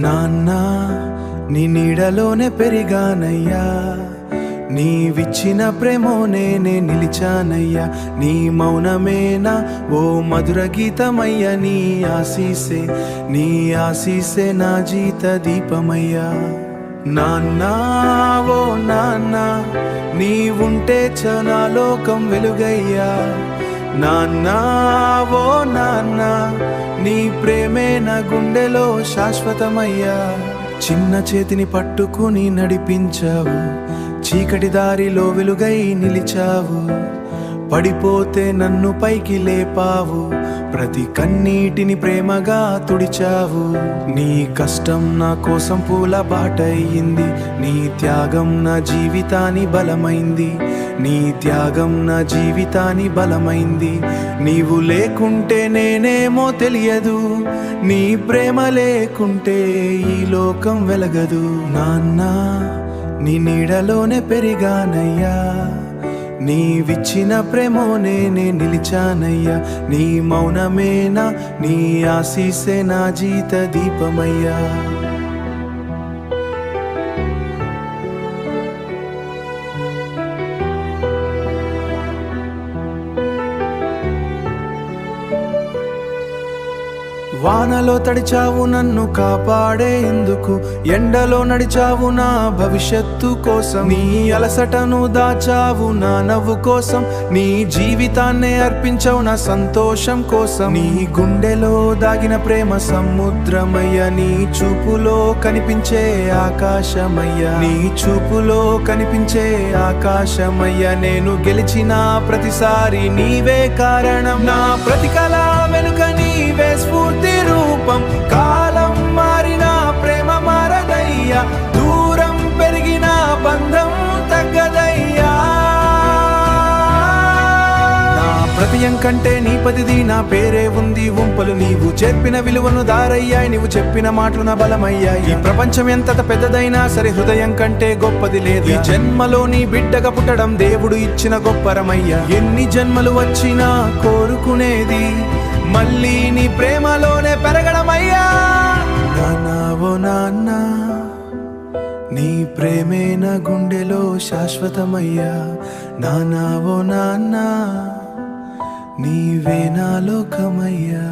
నాన్న నీ నీడలోనే పెరిగానయ్యా, నీవిచ్చిన ప్రేమోనే నే నిలిచానయ్యా. నీ మౌనమేనా ఓ మధుర గీతమయ్యా, నీ ఆశీసే నా జీత దీపమయ్యా. నాన్న ఓ నాన్న నీవుంటే నా లోకం వెలుగయ్యా. నాన్న ఓ నాన్న నీ ప్రేమే నా గుండెలో శాశ్వతమయ్యా. చిన్న చేతిని పట్టుకుని నడిపించావు, చీకటి దారిలో వెలుగై నిలిచావు. పడిపోతే నన్ను పైకి లేపావు, ప్రతి కన్నీటిని ప్రేమగా తుడిచావు. నీ కష్టం నా కోసం పూల బాట అయ్యింది, నీ త్యాగం నా జీవితాన్ని బలమైంది. నీ త్యాగం నా జీవితాన్ని బలమైంది. నీవు లేకుంటే నేనేమో తెలియదు, నీ ప్రేమ లేకుంటే ఈ లోకం వెలగదు. నాన్న నీ నీడలోనే పెరిగానయ్యా, నీవిచ్చిన ప్రేమోనే నే నిలిచానయ్యా. నీ మౌనమేనా నీ ఆశీసే నా జీత దీపమయ్యా. వానలో తడిచావు నన్ను కాపాడేందుకు, ఎండలో నడిచావు నా భవిష్యత్తు కోసం. నీ అలసటను దాచావు నా నవ్వు కోసం, నీ జీవితాన్నే అర్పించావు నా సంతోషం కోసం. నీ గుండెలో దాగిన ప్రేమ సముద్రమయ్య, నీ చూపులో కనిపించే ఆకాశమయ్య. నీ చూపులో కనిపించే ఆకాశమయ్య. నేను గెలిచిన ప్రతిసారి నీవే కారణం, నా ప్రతి కళ వెనుక నీవే స్ఫూర్తి రూపం. కాలం మారినా ప్రేమ మారదయ్యా, దూరం పెరిగిన బంధం తగ్గదయ్యా. నా ప్రతియం కంటే నీ పదిది నా పేరే ఉంది ఉంపలు, నీవు చెప్పిన విలువను దారయ్యాయి, నీవు చెప్పిన మాటలు నా బలమయ్యాయి. ఈ ప్రపంచం ఎంత పెద్దదైనా సరే హృదయం కంటే గొప్పది లేదు. ఈ జన్మలో నీ బిడ్డగా పుట్టడం దేవుడు ఇచ్చిన గొప్పరమయ్యా. ఎన్ని జన్మలు వచ్చినా కోరుకునేది మళ్ళీ నీ ప్రేమలోనే పెరగడమయ్యా. నాన్న ఓ నాన్న నీ ప్రేమే నా గుండెలో శాశ్వతమయ్యా. నాన్న ఓ నాన్న నీవే నా లోకమయ్యా.